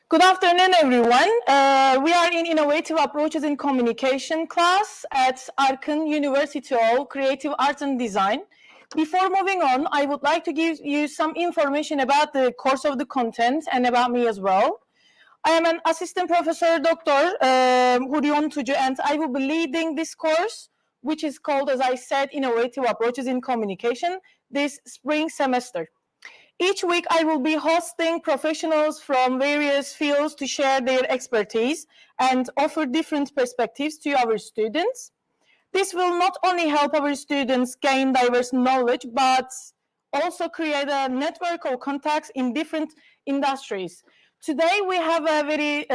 Good afternoon, everyone. We are in Innovative Approaches in Communication class at Arkin University of Creative Arts and Design. Before moving on, I would like to give you some information about the course of the content and about me as well. I am an assistant professor, Dr. Hurion Tucu, and I will be leading this course, which is called, as I said, Innovative Approaches in Communication, this spring semester. Each week, I will be hosting professionals from various fields to share their expertise and offer different perspectives to our students. This will not only help our students gain diverse knowledge, but also create a network of contacts in different industries. Today, we have a very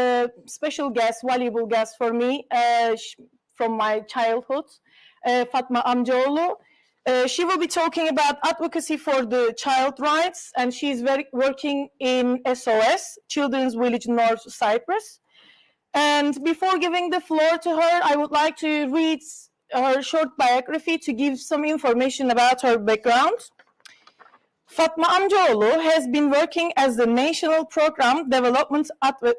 special guest, valuable guest for me from my childhood, Fatma Amcaoğlu. She will be talking about advocacy for the child rights, and she's working in SOS, Children's Village North Cyprus. And before giving the floor to her, I would like to read her short biography to give some information about her background. Fatma Amcaoğlu has been working as the National Program Development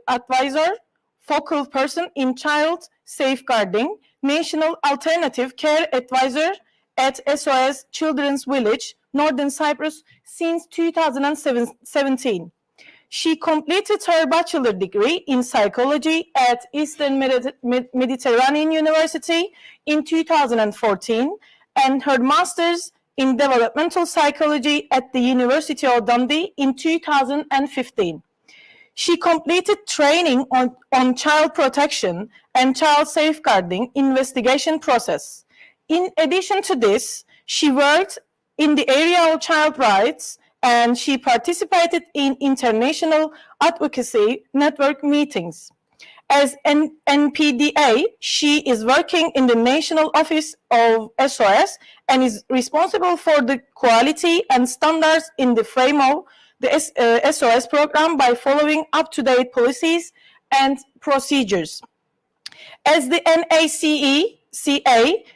Advisor, focal person in child safeguarding, National Alternative Care Advisor at SOS Children's Village, Northern Cyprus, since 2017. She completed her bachelor degree in psychology at Eastern Mediterranean University in 2014 and her master's in developmental psychology at the University of Dundee in 2015. She completed training on child protection and child safeguarding investigation process. In addition to this, she worked in the area of child rights and she participated in international advocacy network meetings. As an NPDA, she is working in the National Office of SOS and is responsible for the quality and standards in the frame of the SOS program by following up-to-date policies and procedures. As the NACE,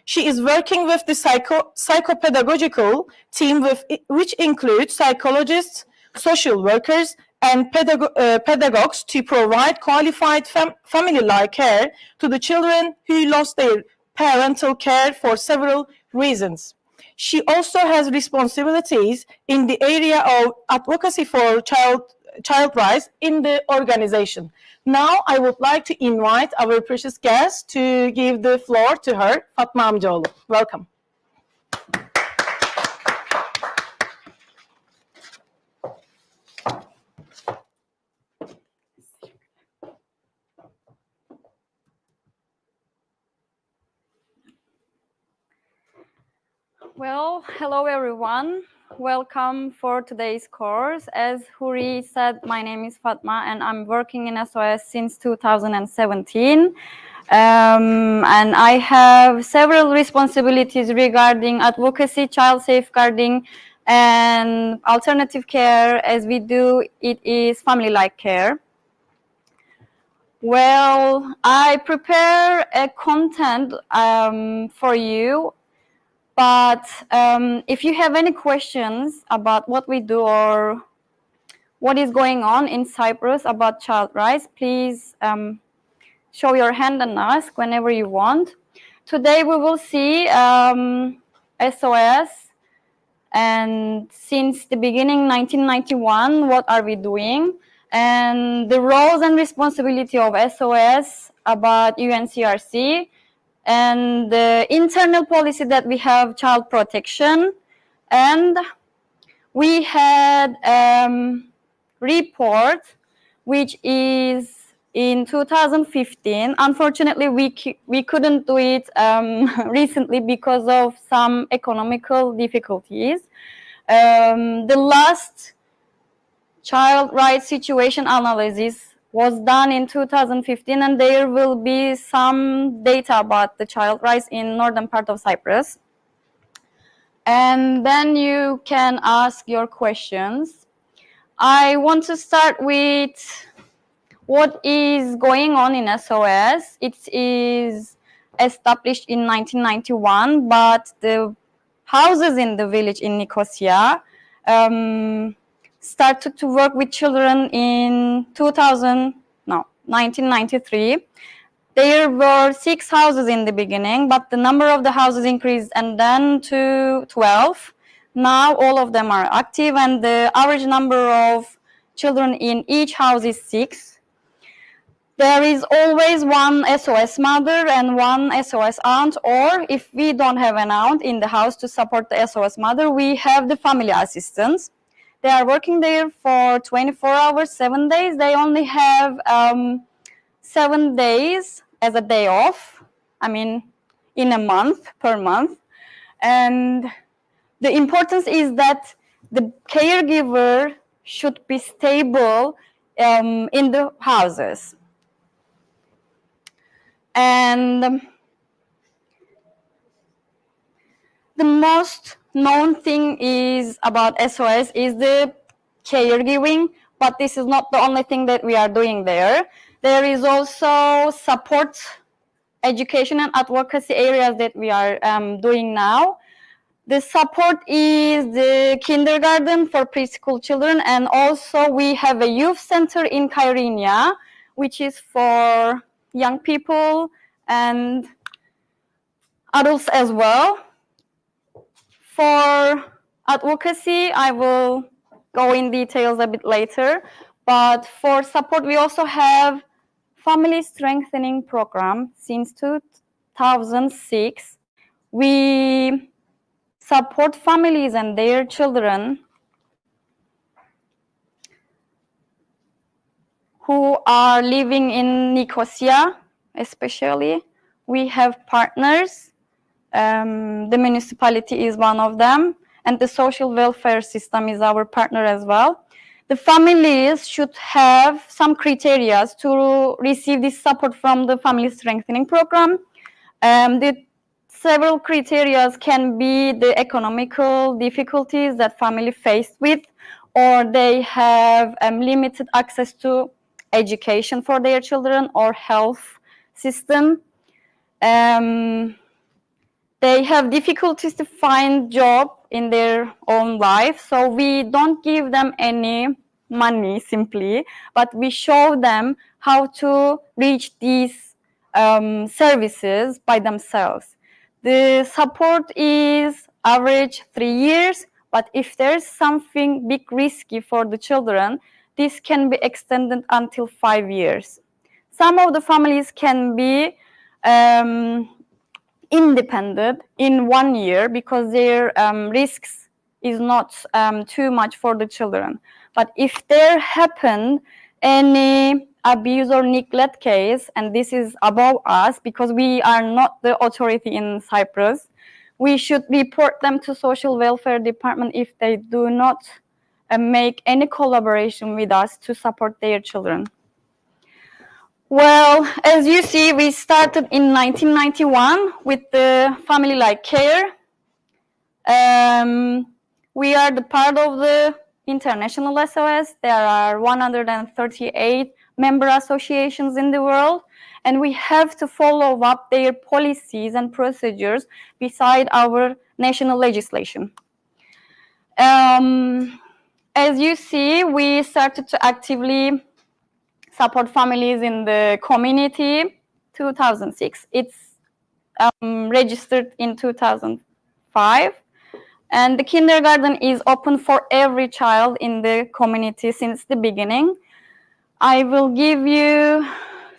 she is working with the psychopedagogical team, which includes psychologists, social workers, and pedagogues to provide qualified family-like care to the children who lost their parental care for several reasons. She also has responsibilities in the area of advocacy for child rights in the organization. Now, I would like to invite our precious guest to give the floor to her, Fatma Amcaoğlu. Welcome. Well, hello everyone. Welcome for today's course. As Huri said, my name is Fatma and I'm working in SOS since 2017. And I have several responsibilities regarding advocacy, child safeguarding, and alternative care. As we do, it is family-like care. Well, I prepare a content for you. But if you have any questions about what we do or what is going on in Cyprus about child rights, please show your hand and ask whenever you want. Today we will see SOS, and since the beginning 1991, what are we doing, and the roles and responsibility of SOS about UNCRC, and the internal policy that we have, child protection. And we had report which is in 2015. Unfortunately, we couldn't do it recently because of some economical difficulties. The last child rights situation analysis was done in 2015, and there will be some data about the child rights in northern part of Cyprus. And then you can ask your questions. I want to start with what is going on in SOS. It is established in 1991, but the houses in the village in Nicosia started to work with children in 2000 1993. There were 6 houses in the beginning, but the number of the houses increased and then to 12. Now all of them are active, and the average number of children in each house is 6. There is always one SOS mother and one SOS aunt, or if we don't have an aunt in the house to support the SOS mother, we have the family assistants. They are working there for 24 hours, 7 days. They only have 7 days as a day off, I mean, in a month, per month. And the importance is that the caregiver should be stable in the houses. And the most known thing is about SOS is the caregiving, but this is not the only thing that we are doing there. There is also support, education, and advocacy areas that we are doing now. The support is the kindergarten for preschool children, and also we have a youth center in Kyrenia, which is for young people and adults as well. For advocacy, I will go in details a bit later, but for support, we also have family strengthening program since 2006. We support families and their children who are living in Nicosia, especially. We have partners. The municipality is one of them, and the social welfare system is our partner as well. The families should have some criteria to receive this support from the family strengthening program. The several criteria can be the economical difficulties that family faced with, or they have limited access to education for their children or health system. They have difficulties to find job in their own life, so we don't give them any money simply, but we show them how to reach these services by themselves. The support is average 3 years, but if there's something big risky for the children, this can be extended until 5 years. Some of the families can be independent in 1 year because their risks is not too much for the children. But if there happened any abuse or neglect case, and this is above us because we are not the authority in Cyprus, we should report them to social welfare department if they do not make any collaboration with us to support their children. Well, as you see, we started in 1991 with the Family Like Care. We are the part of the International SOS. There are 138 member associations in the world, and we have to follow up their policies and procedures beside our national legislation. As you see, we started to actively support families in the community 2006. It's registered in 2005. And the kindergarten is open for every child in the community since the beginning. I will give you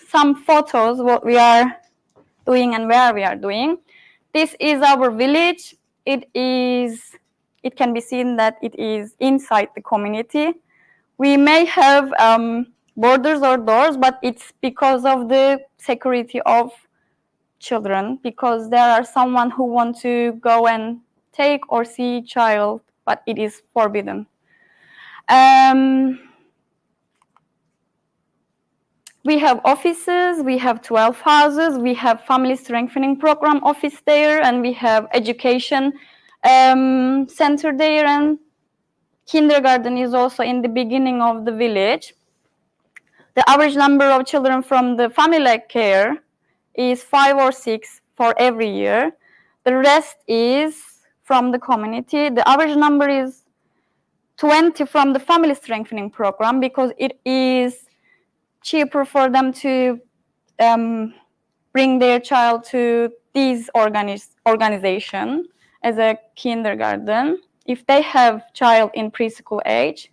some photos, what we are doing and where we are doing. This is our village. It can be seen that it is inside the community. We may have borders or doors, but it's because of the security of children, because there are someone who want to go and take or see child, but it is forbidden. We have offices, we have 12 houses, we have family strengthening program office there, and we have education center there, and kindergarten is also in the beginning of the village. The average number of children from the family like care is 5 or 6 for every year. The rest is from the community. The average number is 20 from the family strengthening program because it is cheaper for them to bring their child to these organization as a kindergarten if they have child in preschool age.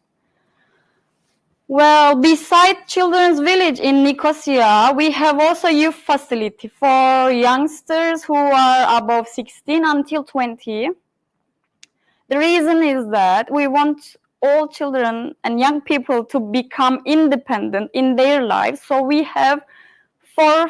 Well, beside Children's Village in Nicosia, we have also youth facility for youngsters who are above 16 until 20. The reason is that we want all children and young people to become independent in their lives. So we have four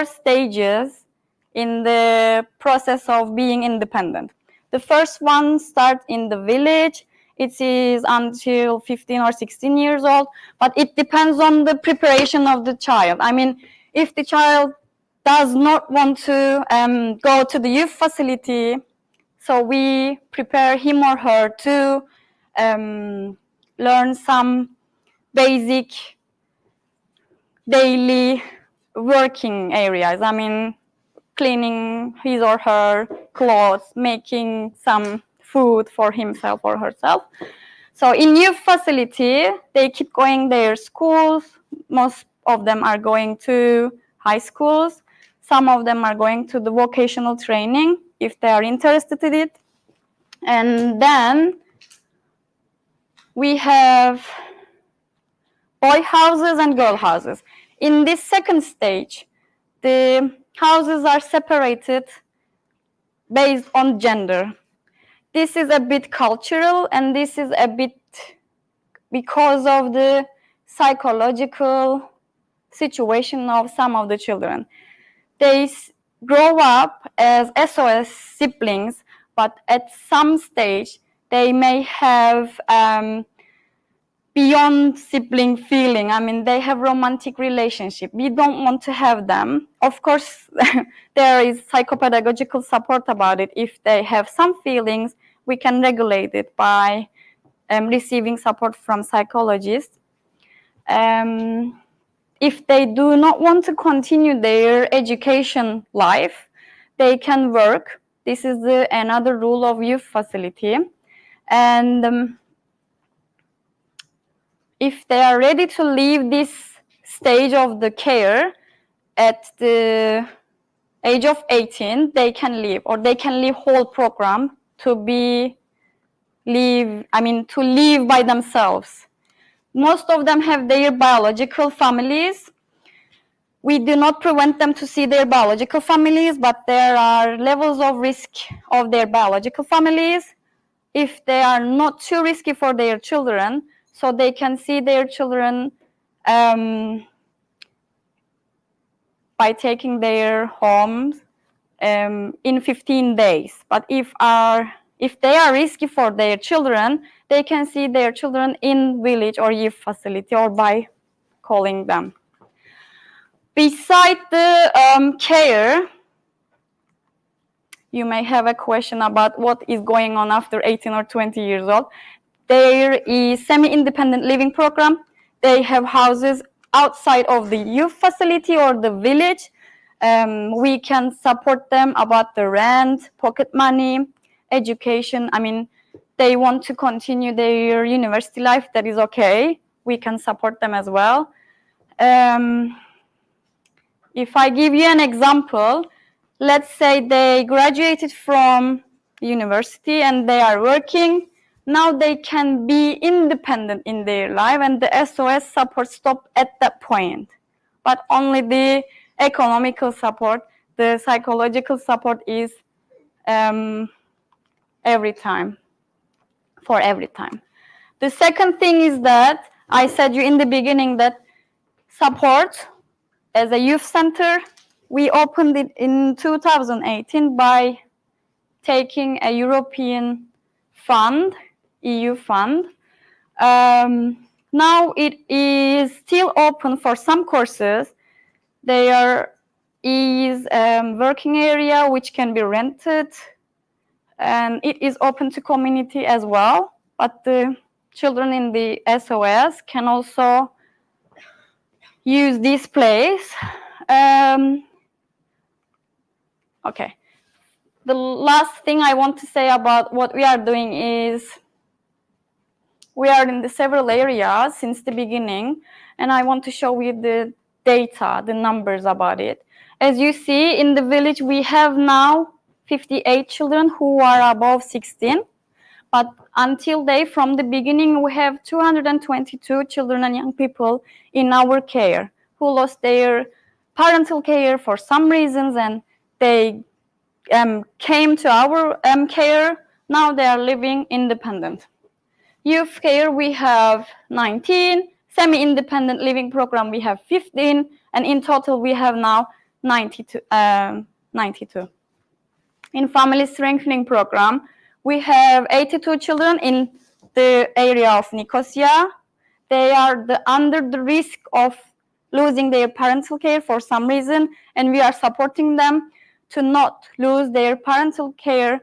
stages in the process of being independent. The first one starts in the village. It is until 15 or 16 years old, but it depends on the preparation of the child. I mean, if the child does not want to go to the youth facility, so we prepare him or her to learn some basic daily working areas. I mean, cleaning his or her clothes, making some food for himself or herself. So in youth facility, they keep going their schools. Most of them are going to high schools. Some of them are going to the vocational training if they are interested in it. And then we have boy houses and girl houses. In this second stage, the houses are separated based on gender. This is a bit cultural, and this is a bit because of the psychological situation of some of the children. They grow up as SOS siblings, but at some stage they may have beyond sibling feeling. I mean, they have romantic relationship. We don't want to have them. Of course, there is psychopedagogical support about it. If they have some feelings, we can regulate it by receiving support from psychologists. If they do not want to continue their education life, they can work. This is another rule of youth facility. And if they are ready to leave this stage of the care at the age of 18, they can leave, or they can leave whole program to live by themselves. Most of them have their biological families. We do not prevent them to see their biological families, but there are levels of risk of their biological families. If they are not too risky for their children, so they can see their children by taking their homes in 15 days. But if they are risky for their children, they can see their children in village or youth facility or by calling them. Beside the care, you may have a question about what is going on after 18 or 20 years old. There is semi-independent living program. They have houses outside of the youth facility or the village. We can support them about the rent, pocket money, education. I mean, they want to continue their university life, that is okay. We can support them as well. If I give you an example, let's say they graduated from university and they are working. Now they can be independent in their life, and the SOS support stop at that point. But only the economical support, the psychological support is every time, for every time. The second thing is that I said you in the beginning that support as a youth center, we opened it in 2018 by taking a European fund, EU fund. Now it is still open for some courses. There is a working area which can be rented, and it is open to community as well. But the children in the SOS can also use this place. Okay. The last thing I want to say about what we are doing is We are in the several areas since the beginning, and I want to show you the data, the numbers about it. As you see, in the village, we have now 58 children who are above 16. But until from the beginning, we have 222 children and young people in our care who lost their parental care for some reasons, and they came to our care. Now they are living independent. Youth care, we have 19. Semi-independent living program, we have 15. And in total, we have now 92. In family strengthening program, we have 82 children in the area of Nicosia. They are under the risk of losing their parental care for some reason, and we are supporting them to not lose their parental care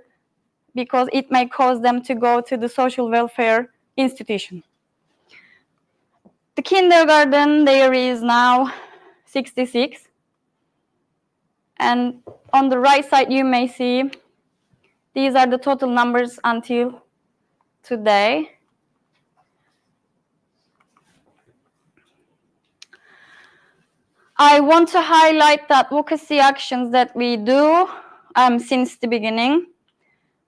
because it may cause them to go to the social welfare institution. The kindergarten, there is now 66. And on the right side, you may see these are the total numbers until today. I want to highlight the advocacy actions that we do since the beginning.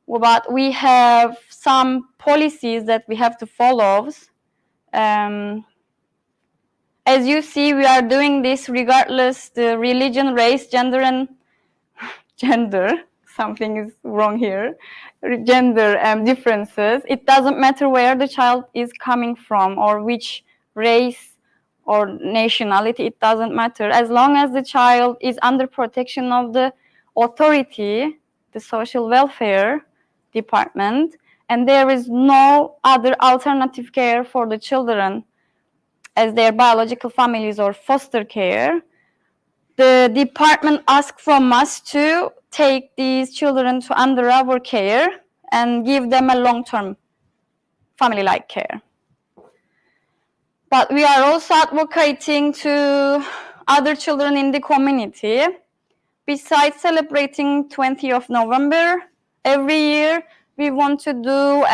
But we have some policies that we have to follow. As you see, we are doing this regardless the religion, race, gender, and gender. Something is wrong here. Gender differences. It doesn't matter where the child is coming from or which race or nationality. It doesn't matter. As long as the child is under protection of the authority, the social welfare department, and there is no other alternative care for the children as their biological families or foster care, the department asks from us to take these children to under our care and give them a long-term family-like care. But we are also advocating to other children in the community. Besides celebrating 20th of November, every year we want to do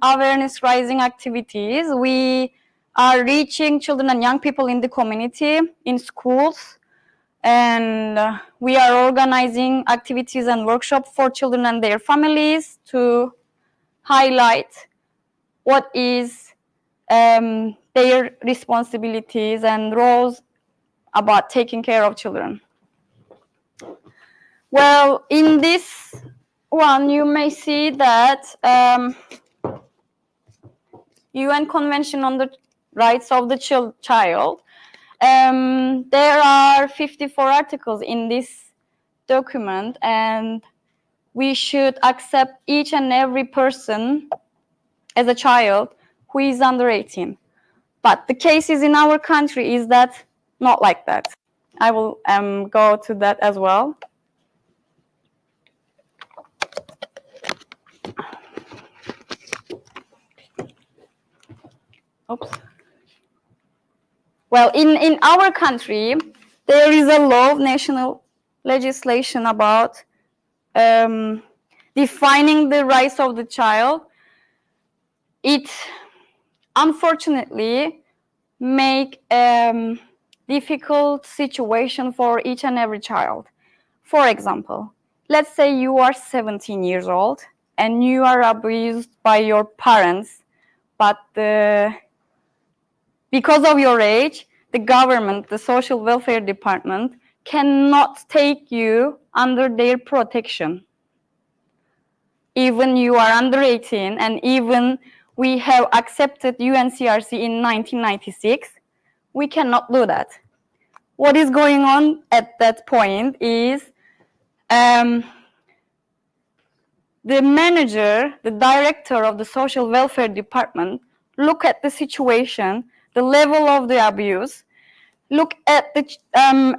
awareness raising activities. We are reaching children and young people in the community, in schools, and we are organizing activities and workshops for children and their families to highlight what is their responsibilities and roles about taking care of children. Well, in this one, you may see that UN Convention on the Rights of the Child. There are 54 articles in this document, and we should accept each and every person as a child who is under 18. But the cases in our country is that not like that. I will go to that as well. Oops. Well, in our country, there is a law of national legislation about defining the rights of the child. It unfortunately make a difficult situation for each and every child. For example, let's say you are 17 years old and you are abused by your parents, but because of your age, the government, the social welfare department, cannot take you under their protection. Even you are under 18, and even we have accepted UNCRC in 1996, we cannot do that. What is going on at that point is the manager, the director of the social welfare department, look at the situation, the level of the abuse, look at the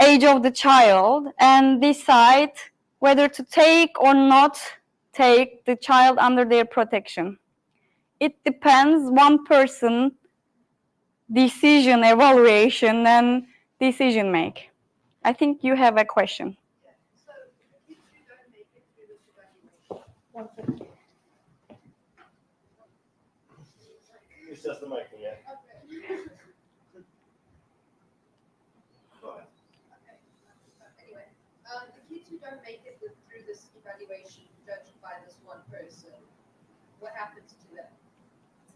age of the child, and decide whether to take or not take the child under their protection. It depends one person decision, evaluation, and decision make. I think you have a question. So if you don't make it through this evaluation, just the mic, yeah. Okay. Anyway, the kids who don't make it through this evaluation judged by this one person, what happens to them?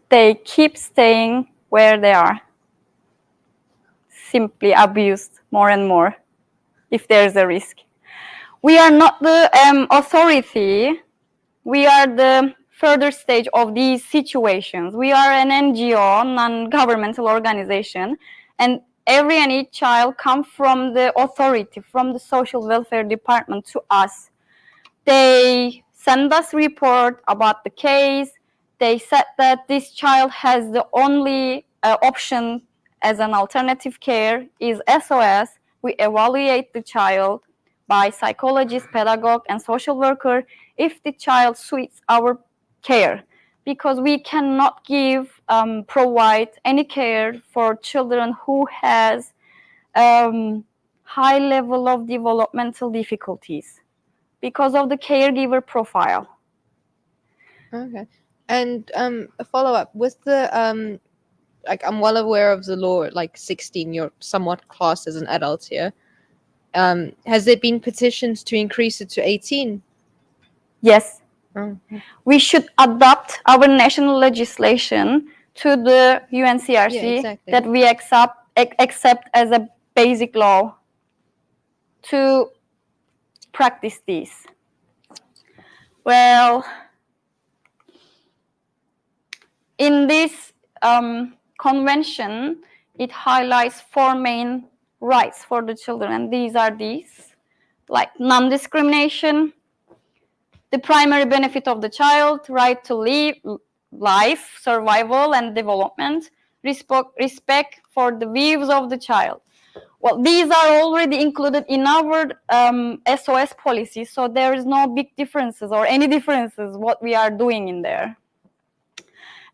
They keep staying where they are, simply abused more and more if there's a risk. We are not the authority. We are the further stage of these situations. We are an NGO, non-governmental organization, and every and each child comes from the authority, from the social welfare department to us. They send us report about the case. They said that this child has the only option as an alternative care is SOS. We evaluate the child by psychologist, pedagogue, and social worker if the child suits our care, because we cannot provide any care for children who has high level of developmental difficulties because of the caregiver profile. Okay. And a follow-up with the like, I'm well aware of the law, like 16, you're somewhat classed as an adult here. Has there been petitions to increase it to 18? Yes, Oh. we should adopt our national legislation to the UNCRC Yeah, exactly. that we accept as a basic law to practice these. Well, in this convention, it highlights 4 main rights for the children, and these are like non-discrimination, the primary benefit of the child, right to live, life, survival, and development, respect for the views of the child. Well, these are already included in our SOS policy, so there is no big differences or any differences what we are doing in there.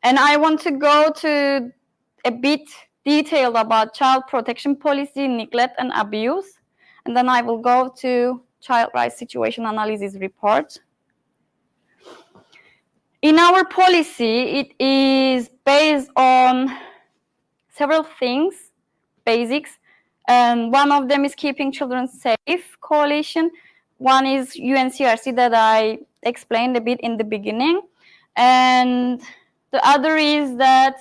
And I want to go to a bit detailed about child protection policy, neglect, and abuse, and then I will go to child rights situation analysis report. In our policy, it is based on several things, basics, and one of them is keeping children safe coalition. One is UNCRC that I explained a bit in the beginning, and the other is that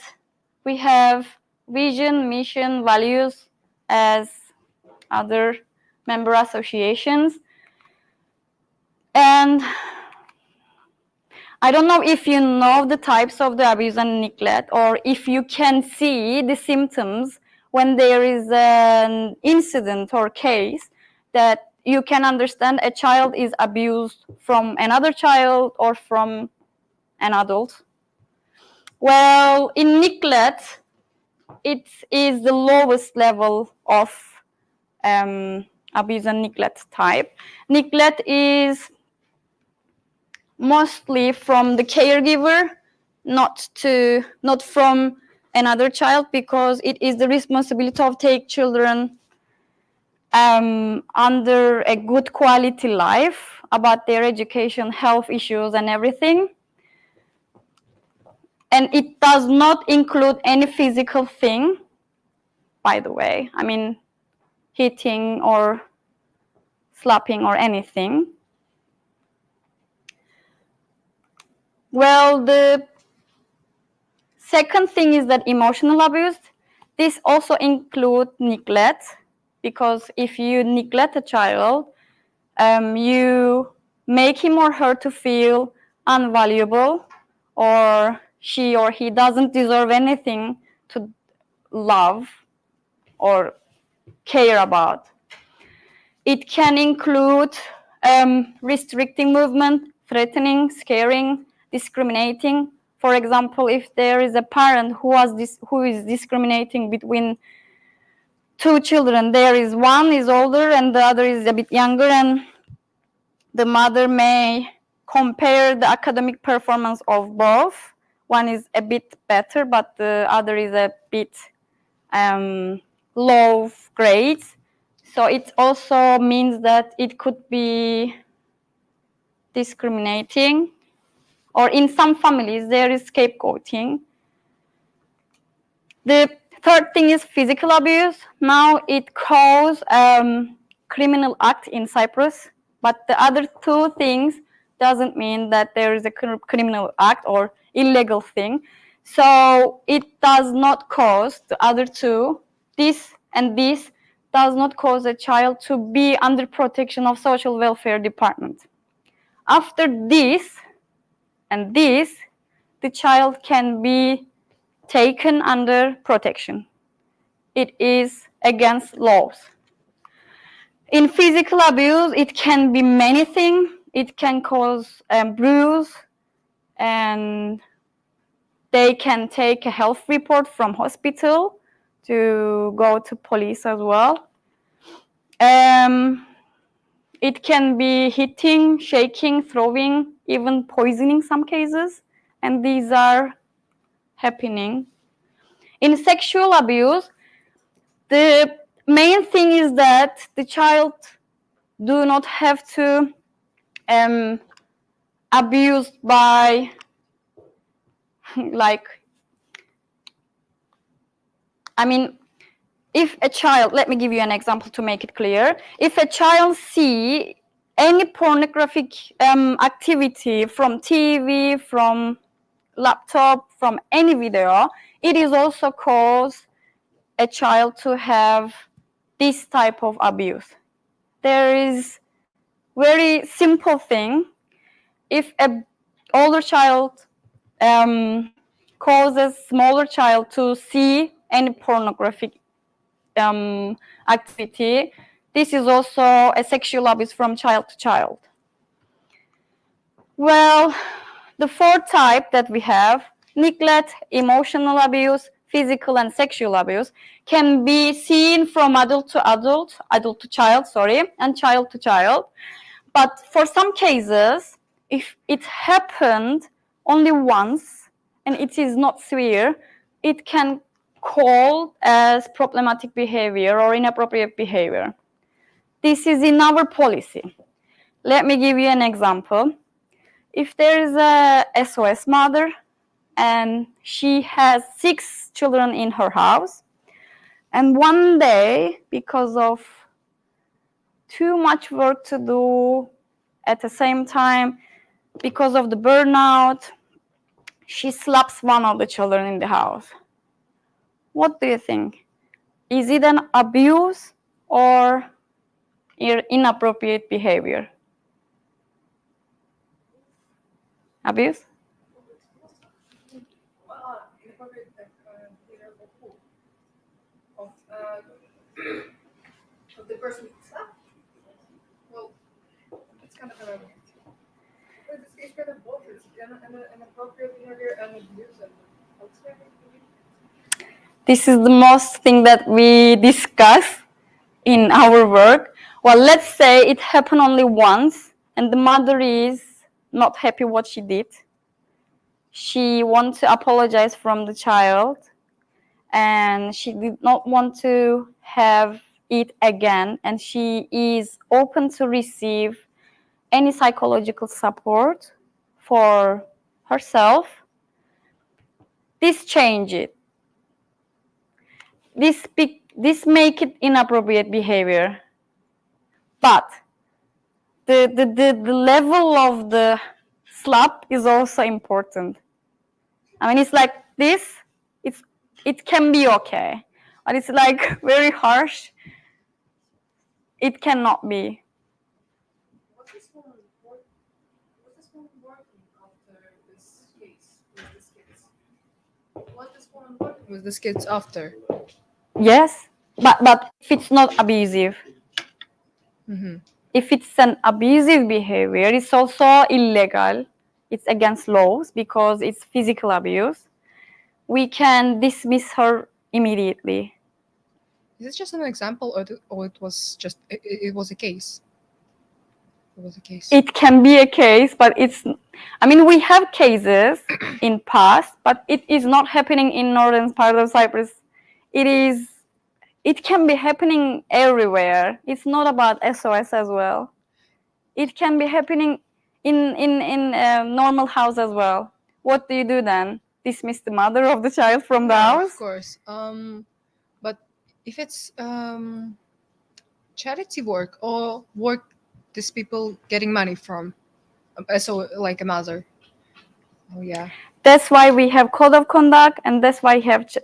we have vision, mission, values as other member associations. And I don't know if you know the types of the abuse and neglect, or if you can see the symptoms when there is an incident or case that you can understand a child is abused from another child or from an adult. Well, in neglect, it is the lowest level of abuse and neglect type. Neglect is mostly from the caregiver, not from another child, because it is the responsibility of take children under a good quality life, about their education, health issues, and everything. And it does not include any physical thing, by the way. I mean, hitting or slapping or anything. Well, the second thing is that emotional abuse. This also includes neglect, because if you neglect a child, you make him or her to feel unvaluable, or she or he doesn't deserve anything to love or care about. It can include restricting movement, threatening, scaring, discriminating. For example, if there is a parent who is discriminating between 2 children, there is one is older and the other is a bit younger, and the mother may compare the academic performance of both. One is a bit better, but the other is a bit low grades. So it also means that it could be discriminating, or in some families there is scapegoating. The third thing is physical abuse. Now it calls criminal act in Cyprus, but the other two things doesn't mean that there is a criminal act or illegal thing. So it does not cause the other two, this and this, does not cause a child to be under protection of social welfare department. After this and this, the child can be taken under protection. It is against laws. In physical abuse, it can be many things. It can cause bruise, and they can take a health report from hospital to go to police as well. It can be hitting, shaking, throwing, even poisoning some cases, and these are happening. In sexual abuse, the main thing is that the child do not have to abused by if a child, let me give you an example to make it clear. If a child see any pornographic activity from TV, from laptop, from any video, it is also cause a child to have this type of abuse. There is very simple thing. If a older child causes smaller child to see any pornographic activity, this is also a sexual abuse from child to child. Well, the fourth type that we have, neglect, emotional abuse, physical and sexual abuse, can be seen from adult to child, and child to child. But for some cases, if it happened only once and it is not severe, it can called as problematic behavior or inappropriate behavior. This is in our policy. Let me give you an example. If there is a SOS mother and she has 6 children in her house, and one day, because of too much work to do, at the same time, because of the burnout, she slaps one of the children in the house. What do you think? Is it an abuse or inappropriate behavior? Abuse? Inappropriate behavior of the person slapped. Well, it's kind of an it's kind of both. It's inappropriate behavior and abuse and This is the most thing that we discuss in our work. Well, let's say it happened only once and the mother is not happy what she did. She wants to apologize from the child and she did not want to have it again, and she is open to receive any psychological support for herself. This change it. This make it inappropriate behavior, but the level of the slap is also important. I mean, it's like this. It can be okay, but it's like very harsh. It cannot be. Was this one working after this case? Was this one working with this kids after? Yes, but if it's not abusive, if it's an abusive behavior, it's also illegal. It's against laws because it's physical abuse. We can dismiss her immediately. Is this just an example, or it was just it was a case? It was a case. It can be a case, but it's. I mean, we have cases in past, but it is not happening in northern part of Cyprus. It can be happening everywhere. It's not about SOS as well. It can be happening in normal house as well. What do you do then? dismiss the mother of the child from the Yeah, house. of course. But if it's charity work or work these people getting money from, so like a mother. Oh yeah. That's why we have code of conduct, and that's why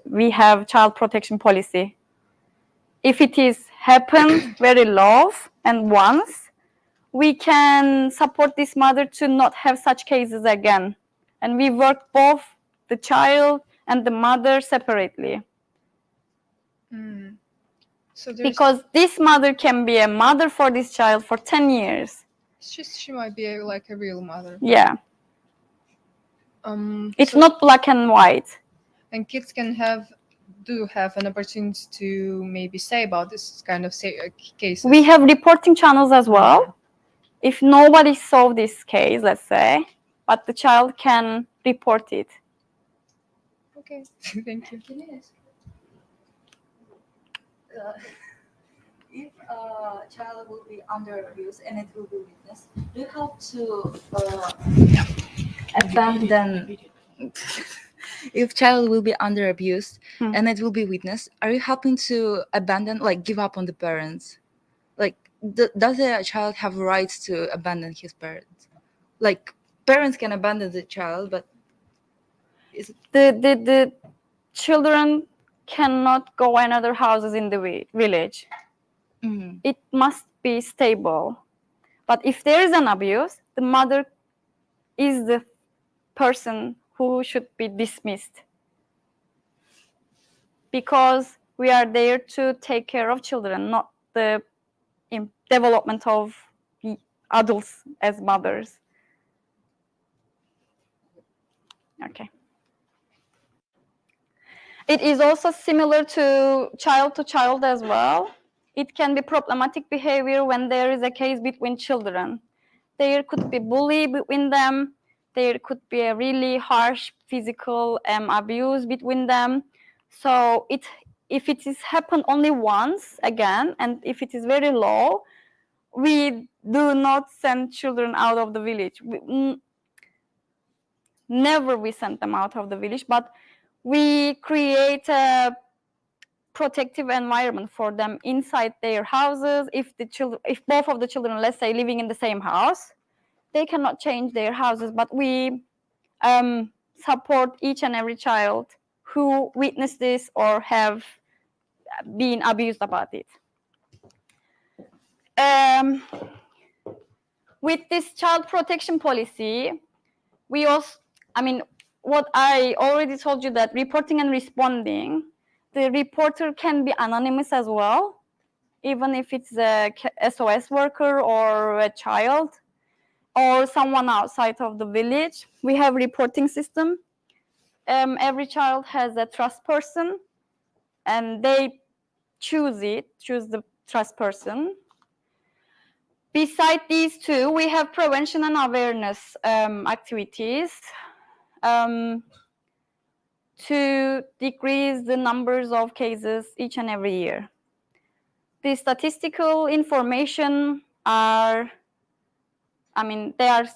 we have child protection policy. If it is happened very low and once, we can support this mother to not have such cases again. And we work both the child and the mother separately. So there's Because this mother can be a mother for this child for 10 years. she might be like a real mother. Yeah. It's so- not black and white. And kids can do have an opportunity to maybe say about this kind of cases. We have reporting channels as well. If nobody solved this case, let's say, but the child can report it. Okay, thank you. Can I ask? If a child will be under abuse and it will be witnessed, do you help to abandon? If child will be under abuse and it will be witnessed, are you helping to abandon, like give up on the parents? Like, does a child have rights to abandon his parents? Like, parents can abandon the child, but The children cannot go in other houses in the village. It must be stable. But if there is an abuse, the mother is the person who should be dismissed. Because we are there to take care of children, not the development of adults as mothers. Okay. It is also similar to child as well. It can be problematic behavior when there is a case between children. There could be bully between them. There could be a really harsh physical abuse between them. So if it is happened only once again, and if it is very low, we do not send children out of the village. Never we send them out of the village, but we create a protective environment for them inside their houses. If both of the children, let's say, living in the same house, they cannot change their houses, but we support each and every child who witnessed this or have been abused about it. With this child protection policy, we also, what I already told you, that reporting and responding, the reporter can be anonymous as well, even if it's a SOS worker or a child or someone outside of the village. We have reporting system. Every child has a trust person, and they choose the trust person. Beside these two, we have prevention and awareness activities to decrease the numbers of cases each and every year. The statistical information they are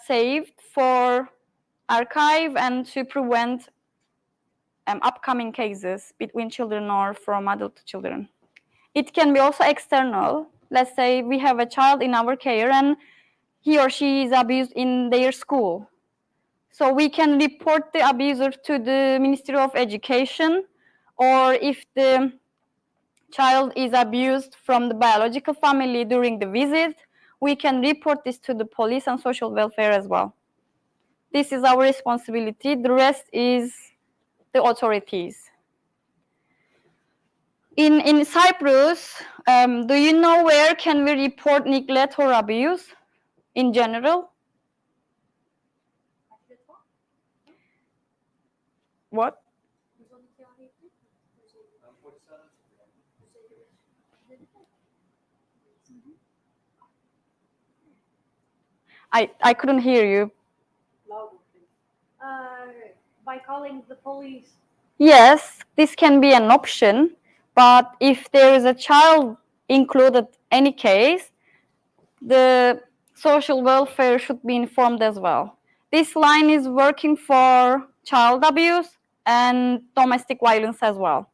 saved for archive and to prevent upcoming cases between children or from adult to children. It can be also external. Let's say we have a child in our care and he or she is abused in their school. So we can report the abuser to the Ministry of Education, or if the child is abused from the biological family during the visit, we can report this to the police and social welfare as well. This is our responsibility. The rest is the authorities. In Cyprus, do you know where can we report neglect or abuse in general? What? I couldn't hear you. By calling the police. Yes, this can be an option, but if there is a child included any case, the social welfare should be informed as well. This line is working for child abuse, and domestic violence as well.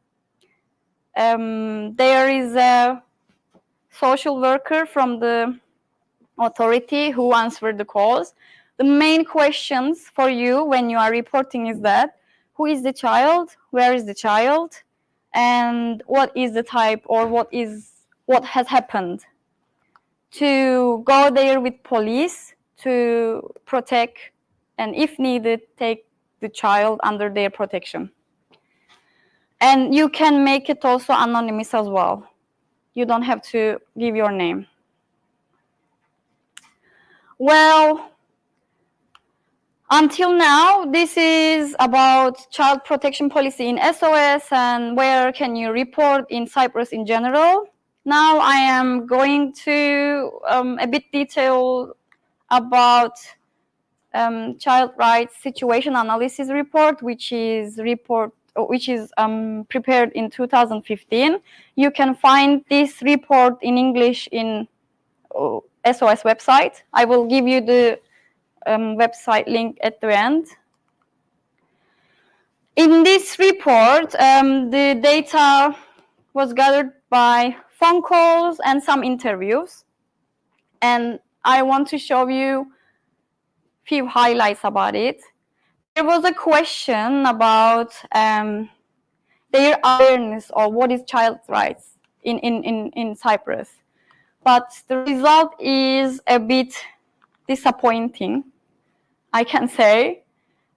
There is a social worker from the authority who answered the calls. The main questions for you when you are reporting is that who is the child, where is the child, and what is the type or what has happened. To go there with police to protect and if needed take the child under their protection. And you can make it also anonymous as well. You don't have to give your name. Well, until now, this is about child protection policy in SOS and where can you report in Cyprus in general. Now I am going to a bit detail about child rights situation analysis report, which is prepared in 2015. You can find this report in English in SOS website. I will give you the website link at the end. In this report, the data was gathered by phone calls and some interviews. And I want to show you a few highlights about it. There was a question about their awareness of what is child's rights in Cyprus. But the result is a bit disappointing, I can say.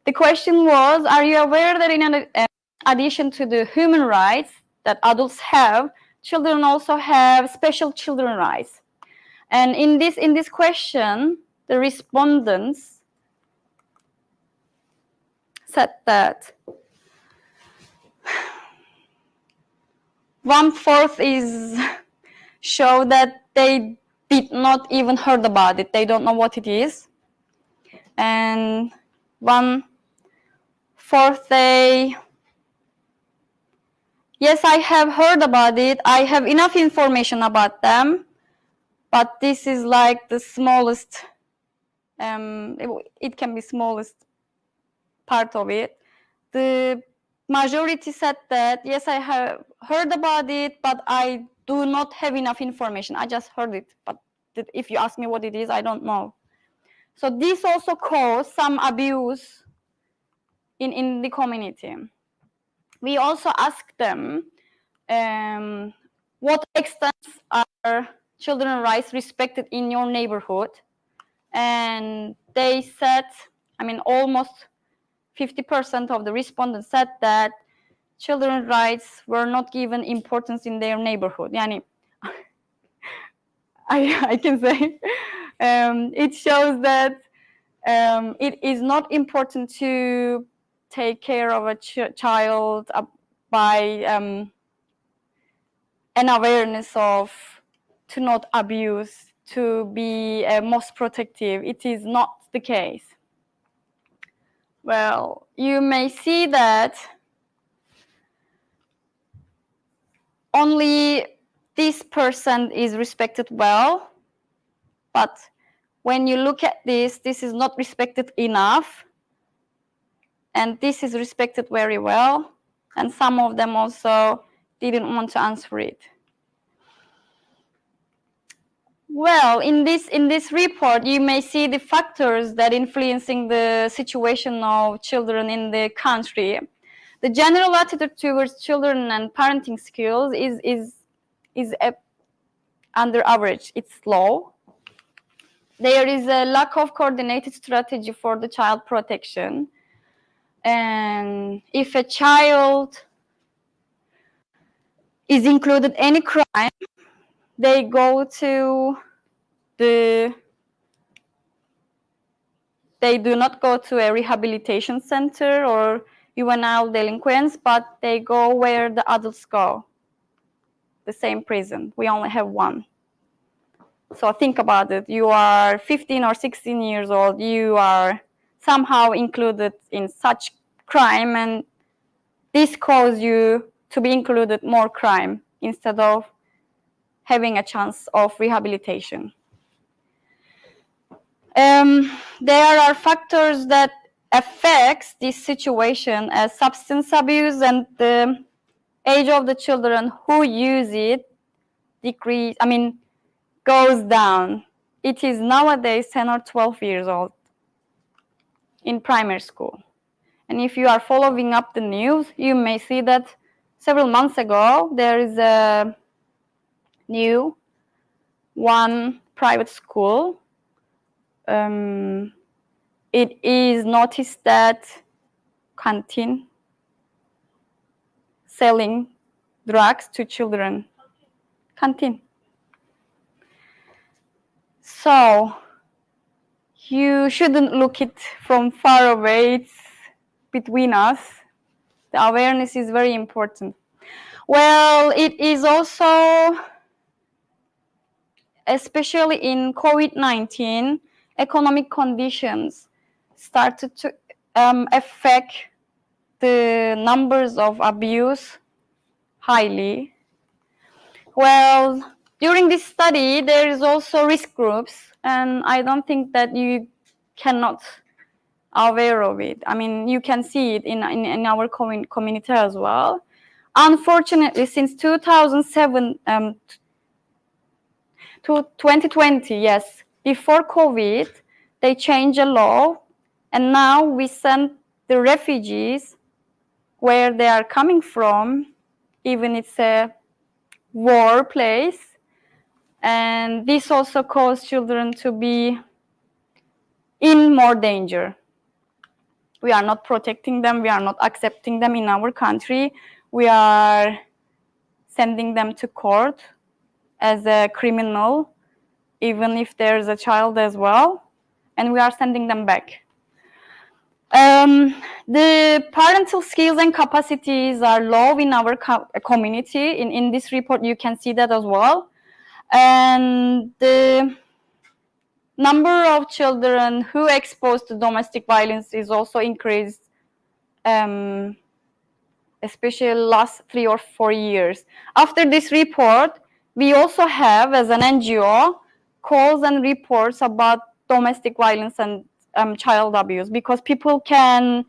The question was, are you aware that in addition to the human rights that adults have, children also have special children rights? And in this question, the respondents said that 1/4 is show that they did not even heard about it. They don't know what it is. And 1/4 they, yes, I have heard about it. I have enough information about them, but this is like the smallest, it can be smallest part of it. The majority said that, yes, I have heard about it, but I do not have enough information. I just heard it, but if you ask me what it is, I don't know. So this also caused some abuse in the community. We also asked them what extent are children's rights respected in your neighborhood, and they said, I mean, almost 50% of the respondents said that children's rights were not given importance in their neighborhood. Yani, I can say it shows that it is not important to take care of a child by an awareness of to not abuse, to be most protective. It is not the case. Well, you may see that only this percent is respected well, but when you look at this is not respected enough, and this is respected very well, and some of them also didn't want to answer it. Well, in this report, you may see the factors that influencing the situation of children in the country. The general attitude towards children and parenting skills is under average. It's low. There is a lack of coordinated strategy for the child protection. And if a child is included any crime, they go to they do not go to a rehabilitation center or juvenile delinquents, but they go where the adults go, the same prison. We only have one. So think about it. You are 15 or 16 years old. You are somehow included in such crime, and this causes you to be included more crime instead of having a chance of rehabilitation. There are factors that affects this situation as substance abuse, and the age of the children who use it goes down. It is nowadays 10 or 12 years old in primary school. And if you are following up the news, you may see that several months ago there is a new one private school. It is noticed that canteen selling drugs to children. Canteen. So you shouldn't look it from far away. It's between us. The awareness is very important. Well, it is also, especially in COVID-19, economic conditions started to affect the numbers of abuse highly. Well, during this study, there is also risk groups, and I don't think that you cannot aware of it. I mean, you can see it in our community as well. Unfortunately, since 2007 to 2020, yes, before COVID, they changed a law, and now we send the refugees where they are coming from, even it's a war place, and this also causes children to be in more danger. We are not protecting them, we are not accepting them in our country, we are sending them to court as a criminal, even if there's a child as well, and we are sending them back. The parental skills and capacities are low in our community. In this report, you can see that as well. And the number of children who are exposed to domestic violence is also increased, especially last 3 or 4 years. After this report, we also have, as an NGO, calls and reports about domestic violence and child abuse, because people can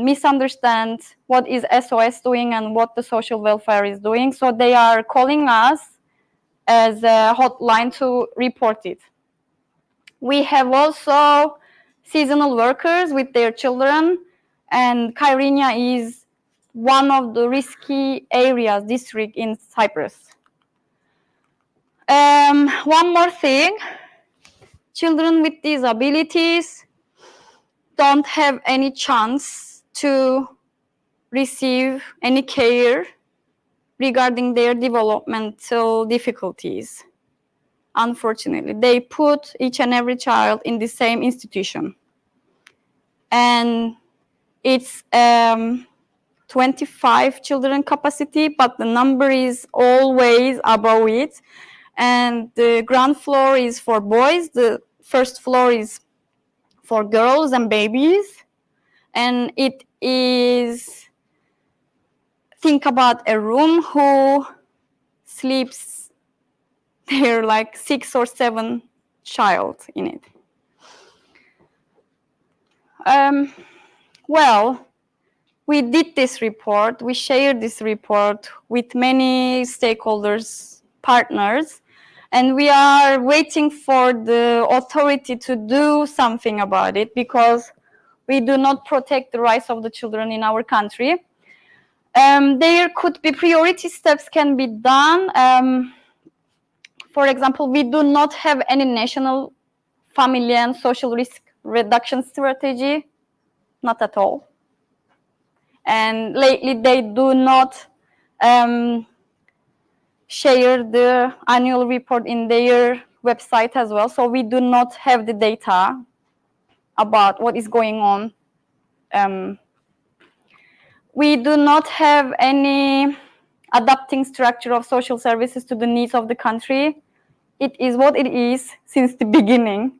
misunderstand what is SOS doing and what the social welfare is doing. So they are calling us as a hotline to report it. We have also seasonal workers with their children, and Kyrenia is one of the risky areas, district in Cyprus. One more thing, children with disabilities don't have any chance to receive any care regarding their developmental difficulties. Unfortunately, they put each and every child in the same institution. And it's 25 children capacity, but the number is always above it. And the ground floor is for boys, the first floor is for girls and babies. And it is, think about a room who sleeps there like 6 or 7 child in it. Well, we did this report, we shared this report with many stakeholders, partners, and we are waiting for the authority to do something about it, because we do not protect the rights of the children in our country. There could be priority steps can be done. For example, we do not have any national family and social risk reduction strategy, not at all. And lately they do not share the annual report in their website as well. So we do not have the data about what is going on. We do not have any adapting structure of social services to the needs of the country. It is what it is since the beginning.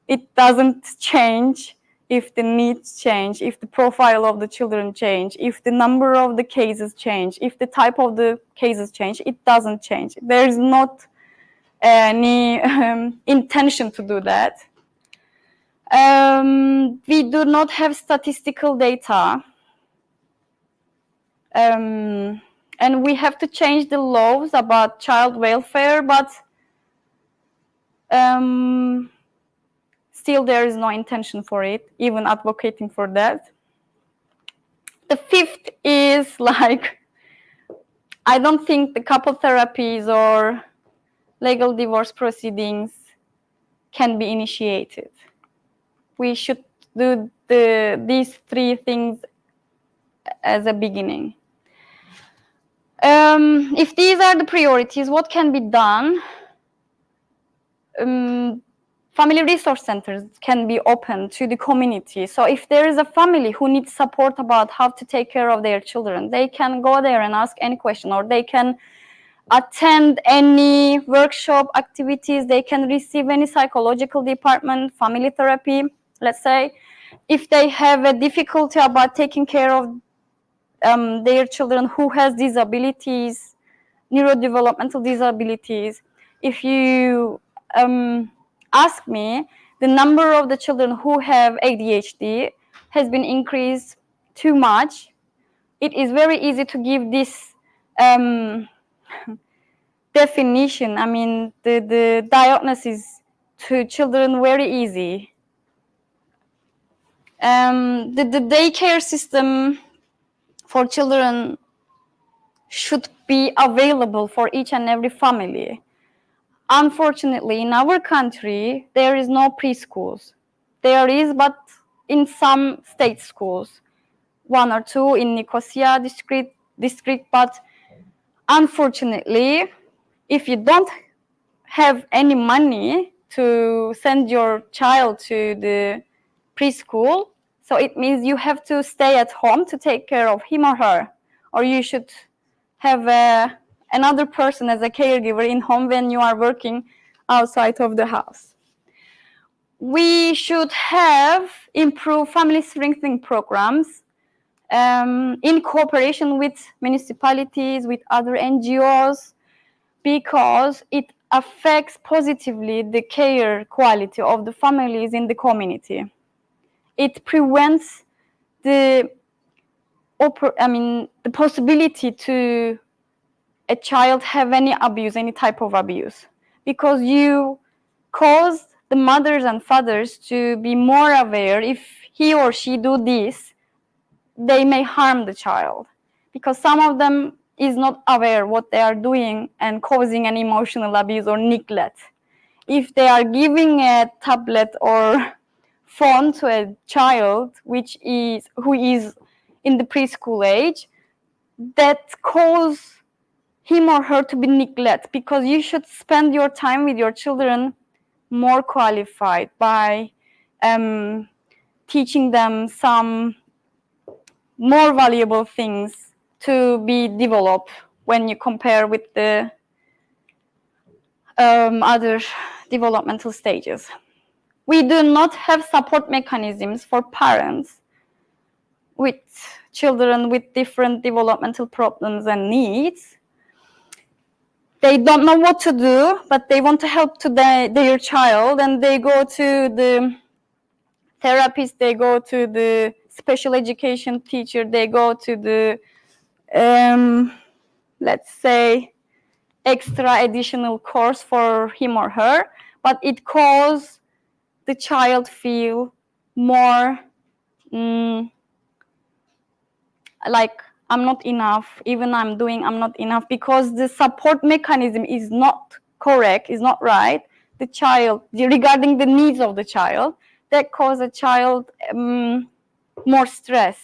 It doesn't change if the needs change, if the profile of the children change, if the number of the cases change, if the type of the cases change, it doesn't change. There is not any intention to do that. We do not have statistical data. And we have to change the laws about child welfare, but still there is no intention for it, even advocating for that. The fifth is like, I don't think the couple therapies or legal divorce proceedings can be initiated. We should do these three things as a beginning. If these are the priorities, what can be done? Family resource centers can be open to the community. So if there is a family who needs support about how to take care of their children, they can go there and ask any question, or they can attend any workshop activities, they can receive any psychological department, family therapy, let's say. If they have a difficulty about taking care of their children who has disabilities, neurodevelopmental disabilities, if you ask me, the number of the children who have ADHD has been increased too much. It is very easy to give this definition, I mean, the diagnosis to children very easy. The daycare system for children should be available for each and every family. Unfortunately, in our country, there is no preschools. There is, but in some state schools, 1 or 2 in Nicosia district, but unfortunately, if you don't have any money to send your child to the preschool, so it means you have to stay at home to take care of him or her, or you should have another person as a caregiver in home when you are working outside of the house. We should have improved family strengthening programs in cooperation with municipalities, with other NGOs, because it affects positively the care quality of the families in the community. It prevents the possibility to a child have any abuse, any type of abuse, because you cause the mothers and fathers to be more aware. If he or she do this, they may harm the child, because some of them is not aware what they are doing and causing an emotional abuse or neglect. If they are giving a tablet or phone to a child who is in the preschool age, that cause him or her to be neglected, because you should spend your time with your children more qualified by teaching them some more valuable things to be developed when you compare with the other developmental stages. We do not have support mechanisms for parents with children with different developmental problems and needs. They don't know what to do, but they want to help to their child, and they go to the therapist, they go to the special education teacher, they go to the, let's say, extra additional course for him or her, but it causes the child feel more like I'm not enough, even I'm not enough, because the support mechanism is not correct, is not right. The child, regarding the needs of the child, that cause a child more stress,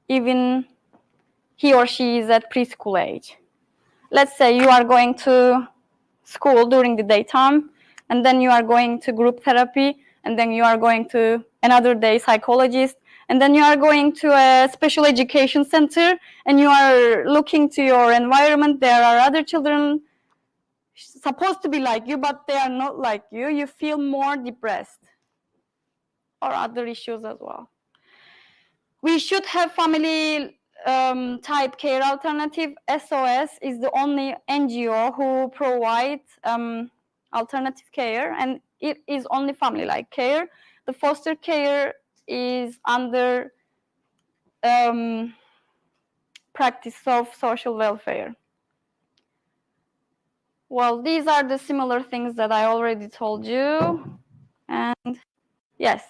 even he or she is at preschool age. Let's say you are going to school during the daytime, and then you are going to group therapy, and then you are going to another day psychologist, and then you are going to a special education center, and you are looking to your environment. There are other children supposed to be like you, but they are not like you. You feel more depressed, or other issues as well. We should have family type care alternative. SOS is the only NGO who provides alternative care, and it is only family-like care. the foster care is under practice of social welfare. Well, these are the similar things that I already told you. And yes,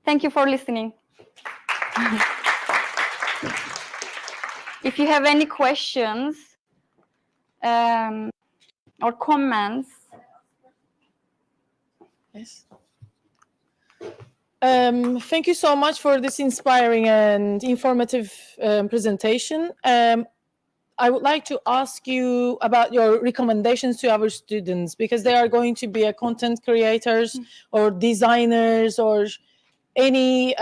thank you for listening. If you have any questions or comments. Yes. Thank you so much for this inspiring and informative presentation. I would like to ask you about your recommendations to our students, because they are going to be a content creators or designers or any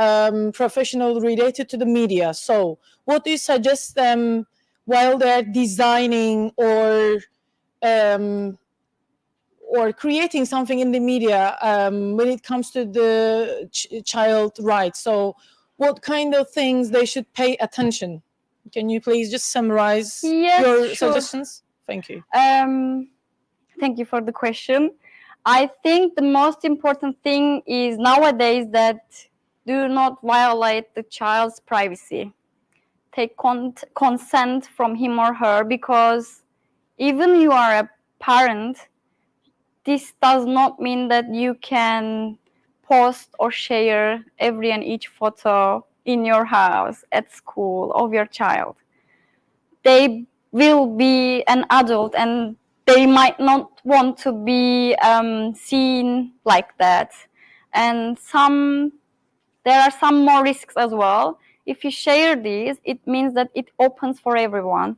professional related to the media. So what do you suggest them while they're designing or creating something in the media when it comes to the child rights? So what kind of things they should pay attention? Can you please just summarize your Sure. suggestions? Thank you. Thank you for the question. I think the most important thing is nowadays that do not violate the child's privacy. Take consent from him or her, because even you are a parent, this does not mean that you can post or share every and each photo in your house, at school, of your child. They will be an adult and they might not want to be seen like that. And there are some more risks as well. If you share these, it means that it opens for everyone.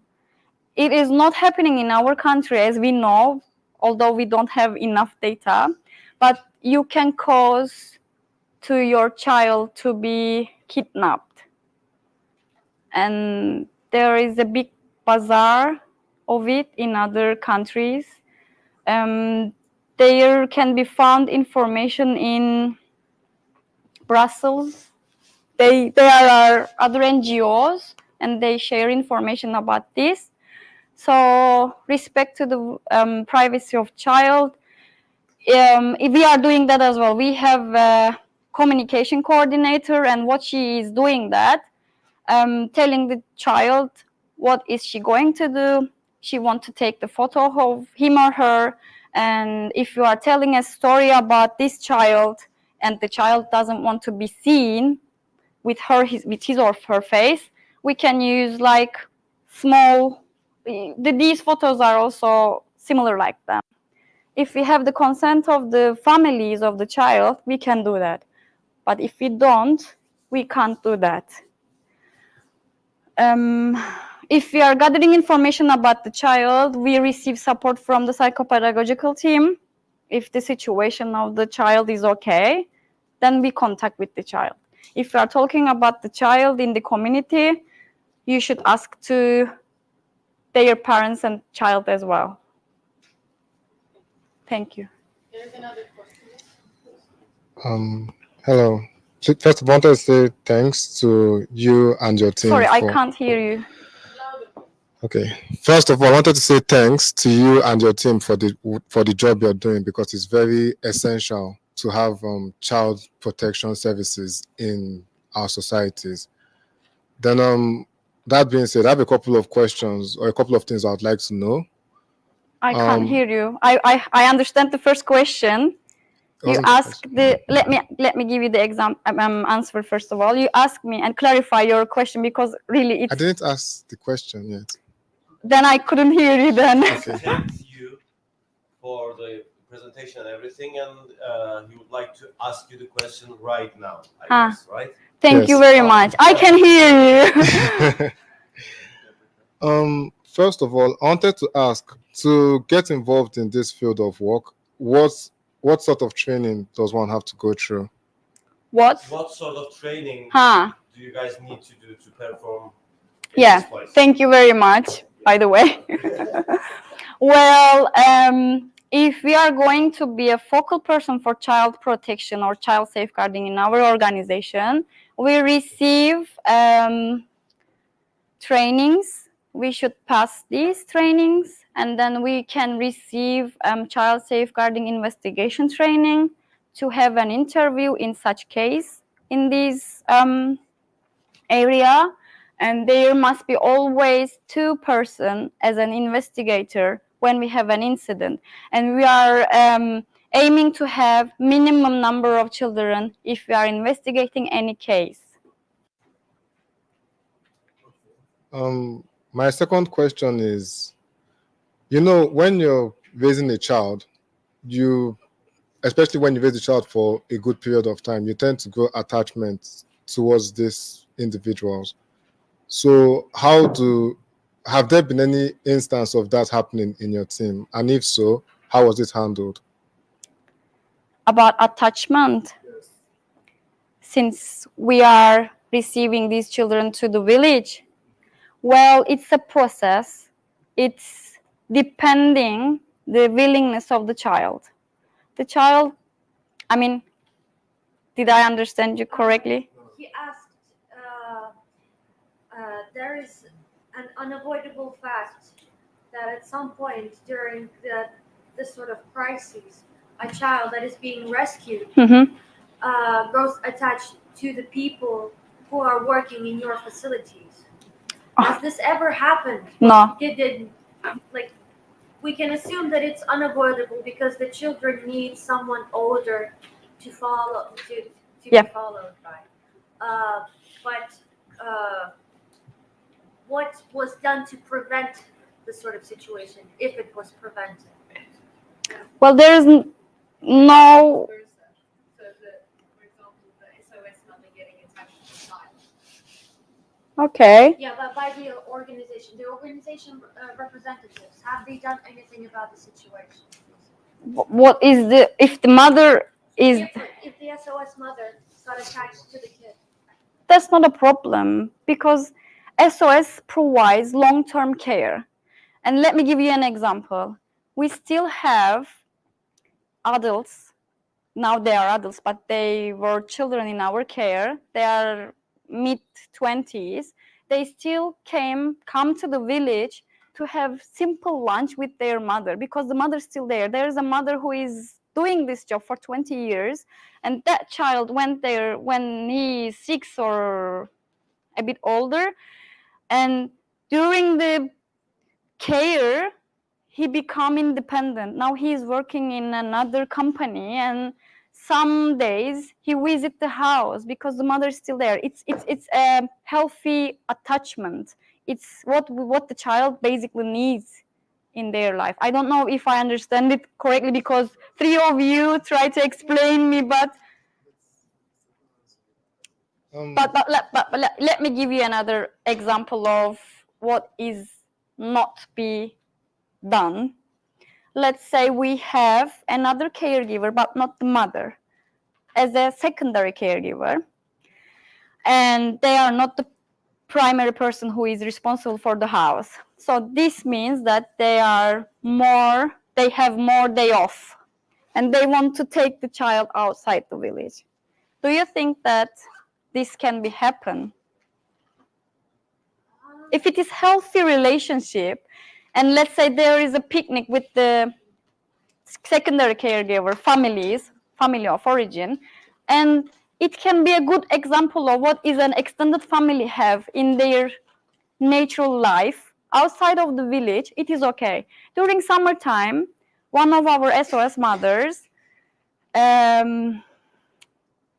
It is not happening in our country, as we know, although we don't have enough data, but you can cause to your child to be kidnapped. And there is a big bazaar of it in other countries. There can be found information in Brussels. There are other NGOs and they share information about this. So respect to the privacy of child. If we are doing that as well. We have a communication coordinator, and what she is doing that, telling the child what is she going to do. She wants to take the photo of him or her, and if you are telling a story about this child and the child doesn't want to be seen with his or her face, we can use like small, these photos are also similar like that. If we have the consent of the families of the child, we can do that. But if we don't, we can't do that. If we are gathering information about the child, we receive support from the psychopedagogical team. If the situation of the child is okay, then we contact with the child. If you are talking about the child in the community, you should ask to their parents and child as well. Thank you. Hello. First, I want to say thanks to you and your team. Sorry, I can't hear you. Okay. First of all, I wanted to say thanks to you and your team for the job you're doing, because it's very essential to have child protection services in our societies. Then, that being said, I have a couple of questions or a couple of things I would like to know. I can't hear you. I understand the first question. You ask let me give you the answer first of all. You ask me and clarify your question, because really it's. I didn't ask the question yet. Then I couldn't hear you then. Okay. Thank you for the presentation and everything, and he would like to ask you the question right now, I guess, right? Thank you very much. I can hear you. First of all, I wanted to ask, to get involved in this field of work, what sort of training does one have to go through? What sort of training do you guys need to do to perform in this place? Thank you very much, by the way. Well, if we are going to be a focal person for child protection or child safeguarding in our organization, we receive trainings. We should pass these trainings, and then we can receive child safeguarding investigation training to have an interview in such case in this area, and there must be always 2 persons as an investigator when we have an incident, and we are aiming to have minimum number of children if we are investigating any case. My second question is, you know, when you're raising a child, especially when you raise a child for a good period of time, you tend to grow attachment towards these individuals. So have there been any instance of that happening in your team? And if so, how was it handled? About attachment, since we are receiving these children to the village, well, it's a process. It's depending the willingness of the child. The child, I mean, did I understand you correctly? He asked, there is an unavoidable fact that at some point during this sort of crisis, a child that is being rescued grows attached to the people who are working in your facilities. Has this ever happened? No. Like, we can assume that it's unavoidable because the children need someone older to follow to Yeah. be followed by. But what was done to prevent this sort of situation, if it was prevented? Well, there is no. So that, for example, the SOS mother getting attached to the child. Okay. Yeah, but by the organization representatives, have they done anything about the situation? What is if the mother is? If the SOS mother got attached to the kid. That's not a problem because SOS provides long-term care. And let me give you an example. We still have adults, now they are adults, but they were children in our care. They are mid-20s. They still come to the village to have simple lunch with their mother because the mother's still there. There's a mother who is doing this job for 20 years, and that child went there when he is 6 or a bit older, and during the care he become independent. Now he is working in another company, and some days he visit the house because the mother is still there. It's a healthy attachment. It's what the child basically needs in their life. I don't know if I understand it correctly because 3 of you try to explain me, but let me give you another example of what is not be done. Let's say we have another caregiver, but not the mother, as a secondary caregiver, and they are not the primary person who is responsible for the house. So this means that they have more day off, and they want to take the child outside the village. Do you think that this can be happen? If it is healthy relationship, and let's say there is a picnic with the secondary caregiver family of origin, and it can be a good example of what is an extended family have in their natural life outside of the village, it is okay. During summertime, one of our SOS mothers, the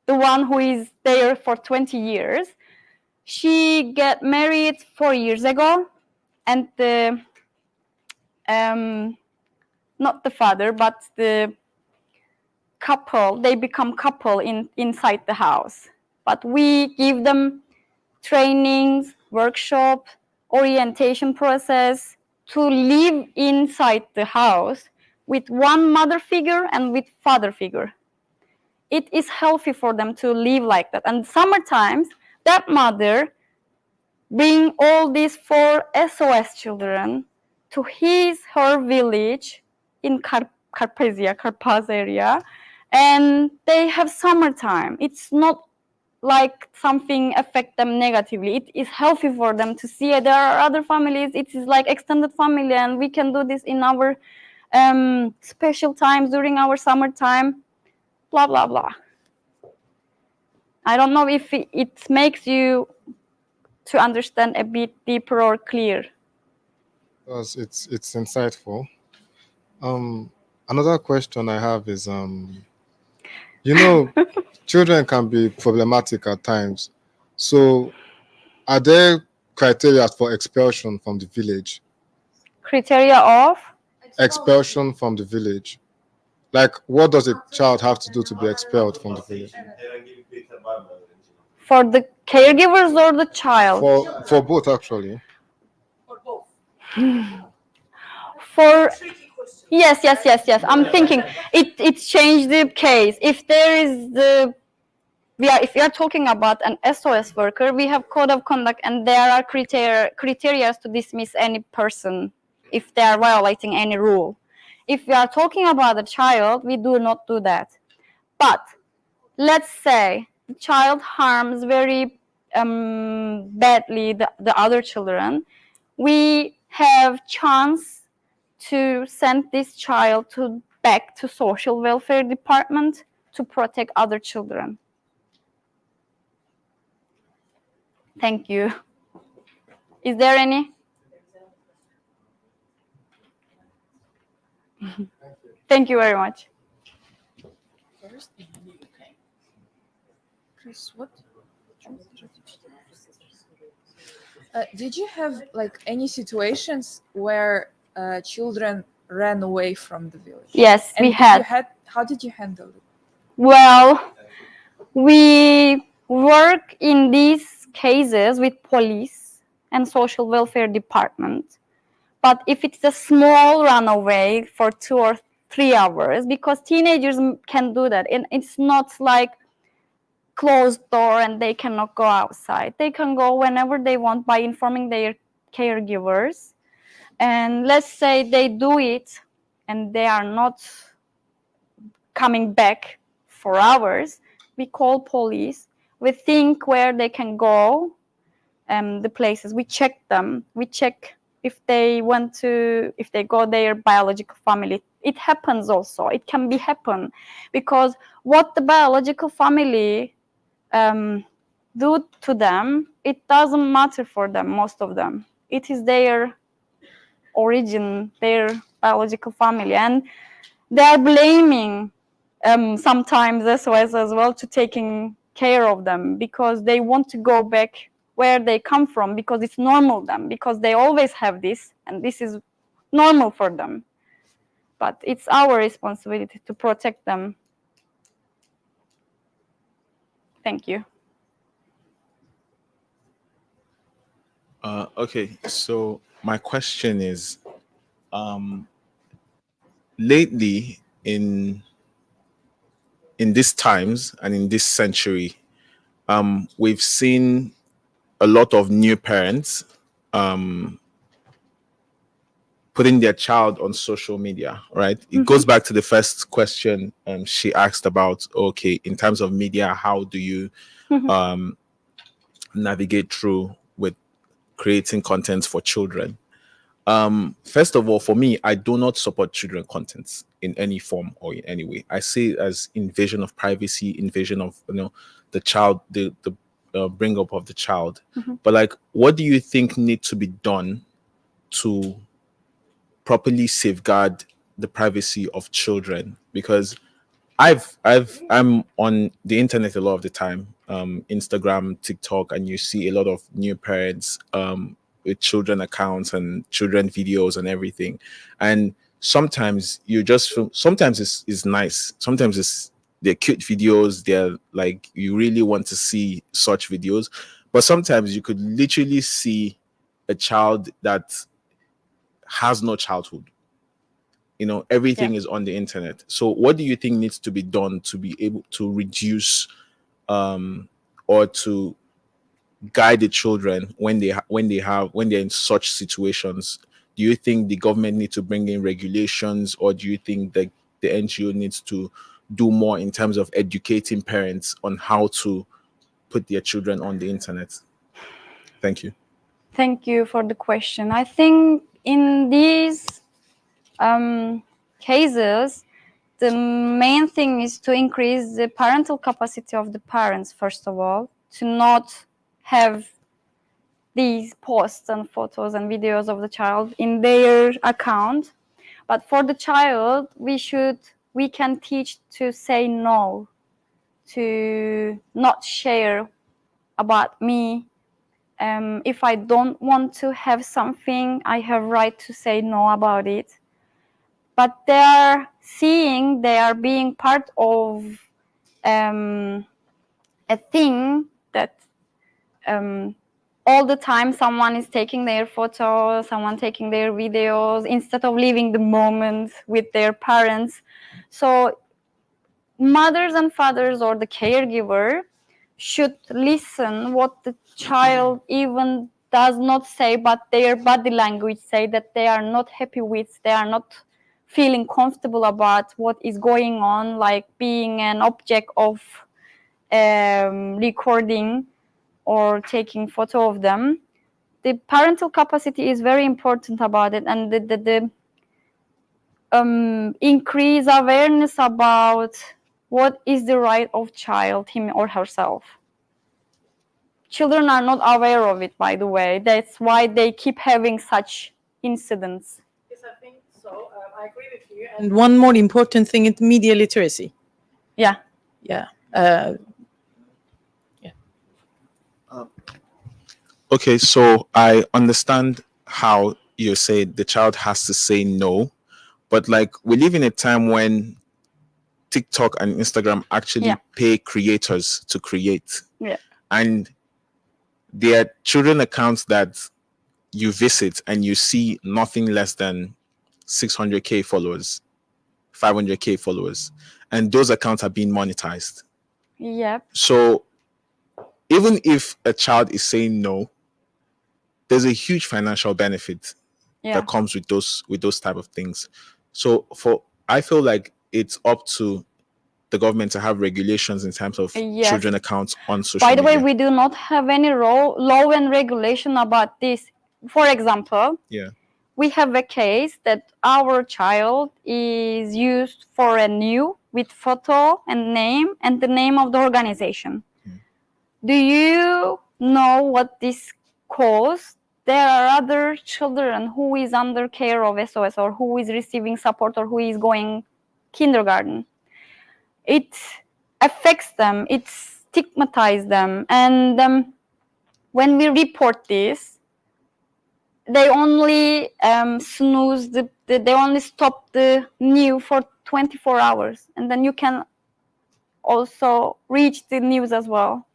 one who is there for 20 years, she got married 4 years ago, and the not the father, but the couple, they become couple inside the house. But we give them trainings, workshop, orientation process to live inside the house with one mother figure and with father figure. It is healthy for them to live like that. And summertime, that mother bring all these 4 SOS children to her village in Karpaz area, and they have summertime. It's not like something affect them negatively. It is healthy for them to see there are other families. It is like extended family, and we can do this in our special times during our summertime. blah, blah, blah. I don't know if it makes you to understand a bit deeper or clear. Because it's insightful. Another question I have is children can be problematic at times. So are there criteria for expulsion from the village? Criteria of? Expulsion from the village. Like, what does a child have to do to be expelled from the village? For the caregivers or the child? For both, actually. For yes. I'm thinking it changed the case. If there is if we are talking about an SOS worker, we have code of conduct, and there are criteria to dismiss any person if they are violating any rule. If we are talking about a child, we do not do that. But let's say the child harms very badly the other children, we have chance to send this child back to social welfare department to protect other children. Thank you. Is there any? Thank you very much. Chris, what? Did you have like any situations where children ran away from the village? Yes, And we had. How did you handle it? Well, we work in these cases with police and social welfare department. But if it's a small runaway for 2 or 3 hours, because teenagers can do that, and it's not like closed door and they cannot go outside. They can go whenever they want by informing their caregivers. And let's say they do it and they are not coming back for hours, we call police. We think where they can go, the places. We check them. We check if they go their biological family. It happens also. It can be happen because what the biological family do to them, it doesn't matter for them, most of them. It is their origin, their biological family, and they are blaming sometimes SOS as well to taking care of them because they want to go back where they come from because it's normal them, because they always have this and this is normal for them. But it's our responsibility to protect them. Thank you. Okay, so my question is, lately in these times and in this century, we've seen a lot of new parents putting their child on social media, right? It goes back to the first question she asked about, okay, in terms of media, how do you navigate through with creating content for children? First of all, for me, I do not support children content in any form or in any way. I see it as invasion of privacy, invasion of the child, the bring up of the child. But like, what do you think needs to be done to properly safeguard the privacy of children? Because I'm on the internet a lot of the time, Instagram, TikTok, and you see a lot of new parents with children accounts and children videos and everything. And sometimes you just feel, sometimes it's nice, sometimes they're cute videos, they're like, you really want to see such videos, but sometimes you could literally see a child that has no childhood. Everything is on the internet. So what do you think needs to be done to be able to reduce or to guide the children when they're in such situations? Do you think the government needs to bring in regulations, or do you think that the NGO needs to do more in terms of educating parents on how to put their children on the internet? Thank you. Thank you for the question. I think in these cases, the main thing is to increase the parental capacity of the parents, first of all, to not have these posts and photos and videos of the child in their account. But for the child, we can teach to say no, to not share about me. If I don't want to have something, I have right to say no about it. But they are being part of a thing that all the time someone is taking their photos, someone taking their videos, instead of living the moment with their parents. So mothers and fathers or the caregiver should listen what the child even does not say, but their body language say that they are not happy with, they are not feeling comfortable about what is going on, like being an object of recording or taking photo of them. The parental capacity is very important about it, and the increase awareness about what is the right of child, him or herself. Children are not aware of it, by the way. That's why they keep having such incidents. Yes, I think so. I agree with you. And one more important thing is media literacy. Yeah. Yeah. Okay, so I understand how you say the child has to say no, but like we live in a time when TikTok and Instagram actually pay creators to create. Yeah. And there are children accounts that you visit and you see nothing less than 600k followers, 500k followers, and those accounts are being monetized. Yep. So even if a child is saying no, there's a huge financial benefit that comes with those type of things. So I feel like it's up to the government to have regulations in terms of children accounts on social media. By the way, we do not have any law and regulation about this. For example, we have a case that our child is used for a new with photo and name and the name of the organization. Do you know what this caused? There are other children who is under care of SOS or who is receiving support or who is going kindergarten. It affects them, it stigmatizes them, and when we report this, they only snooze they only stop the news for 24 hours, and then you can also reach the news as well.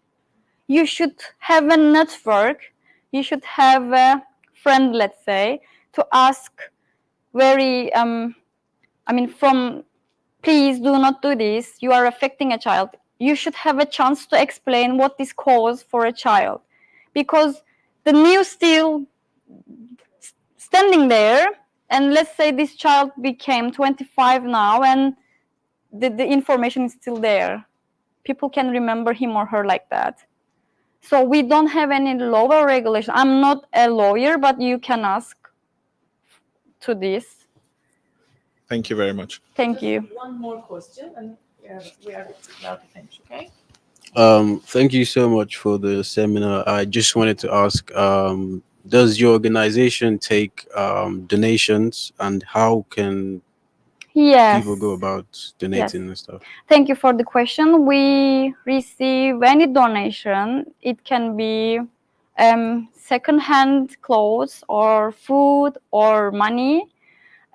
You should have a network, you should have a friend, let's say, to ask very please do not do this, you are affecting a child. You should have a chance to explain what this cause for a child, because the news still standing there, and let's say this child became 25 now and the information is still there. People can remember him or her like that. So we don't have any law or regulation. I'm not a lawyer, but you can ask to this. Thank you very much. Thank you. One more question, and we are about to finish, okay? Thank you so much for the seminar. I just wanted to ask, does your organization take donations, and how can people go about donating and stuff? Thank you for the question. We receive any donation. It can be second-hand clothes or food or money,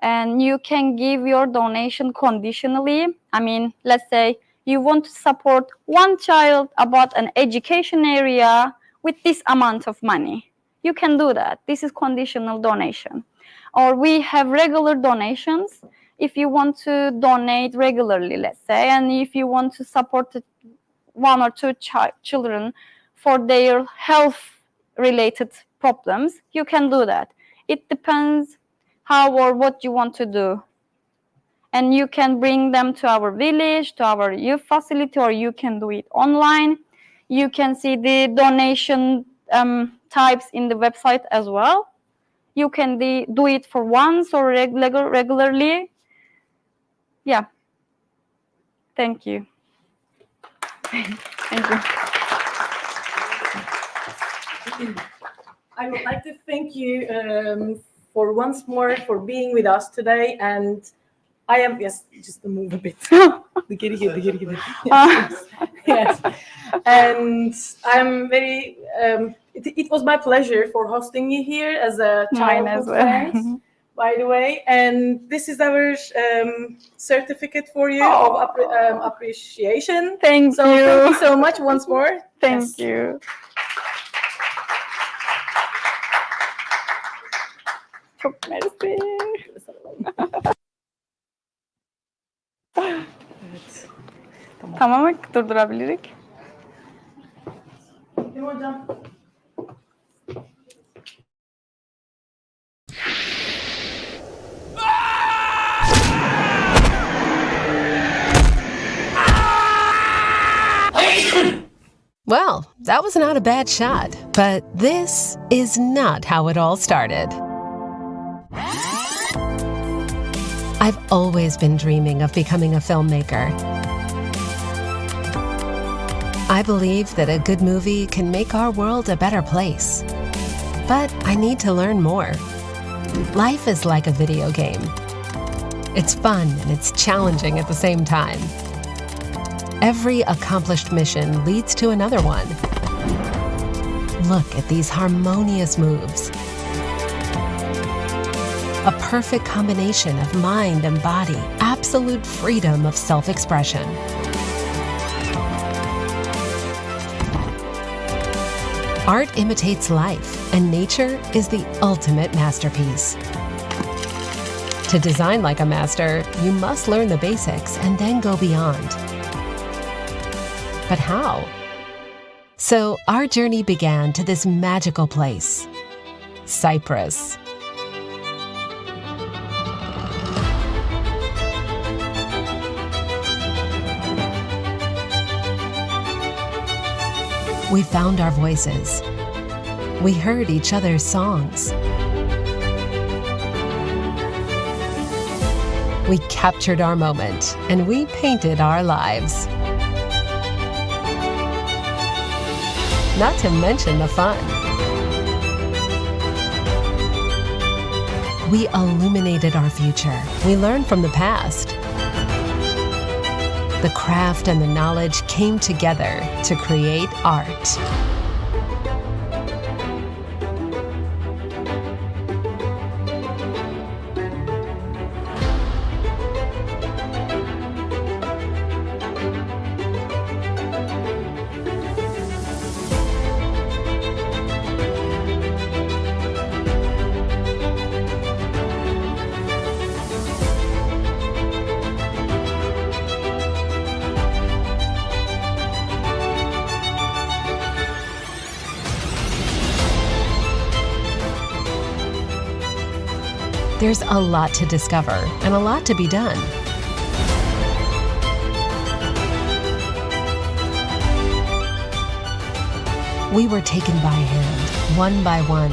and you can give your donation conditionally. I mean, let's say you want to support one child about an education area with this amount of money. You can do that. This is conditional donation. Or we have regular donations. If you want to donate regularly, let's say, and if you want to support one or two children for their health-related problems, you can do that. It depends how or what you want to do. And you can bring them to our village, to our youth facility, or you can do it online. You can see the donation types in the website as well. You can do it for once or regularly. Yeah. Thank you. Thank you. I would like to thank you for once more for being with us today, and I am just to move a bit. Yes, and I'm very. It was my pleasure for hosting you here as a childhood friend, by the way. And this is our certificate for you of appreciation. Thank you. Thank you so much once more. Thank you. Çok mersi. Evet. Tamam, durdurabiliriz. Hocam. Well, that was not a bad shot, but this is not how it all started. I've always been dreaming of becoming a filmmaker. I believe that a good movie can make our world a better place. But I need to learn more. Life is like a video game. It's fun and it's challenging at the same time. Every accomplished mission leads to another one. Look at these harmonious moves. A perfect combination of mind and body, absolute freedom of self-expression. Art imitates life, and nature is the ultimate masterpiece. To design like a master, you must learn the basics and then go beyond. But how? So our journey began to this magical place, Cyprus. We found our voices. We heard each other's songs. We captured our moment, and we painted our lives. Not to mention the fun. We illuminated our future. We learned from the past. The craft and the knowledge came together to create art. There's a lot to discover and a lot to be done. We were taken by hand, one by one.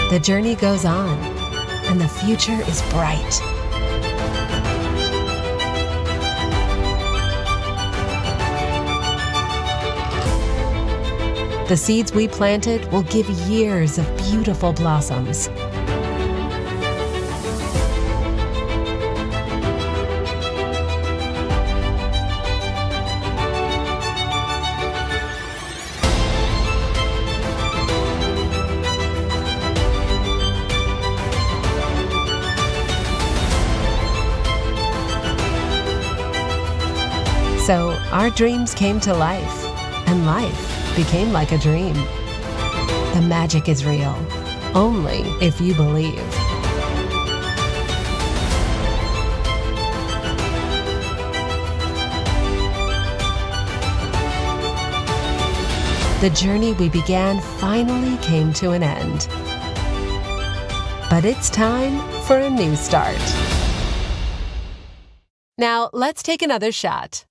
The journey goes on, and the future is bright. The seeds we planted will give years of beautiful blossoms. So our dreams came to life, and life became like a dream. The magic is real, only if you believe. The journey we began finally came to an end. But it's time for a new start. Now, let's take another shot.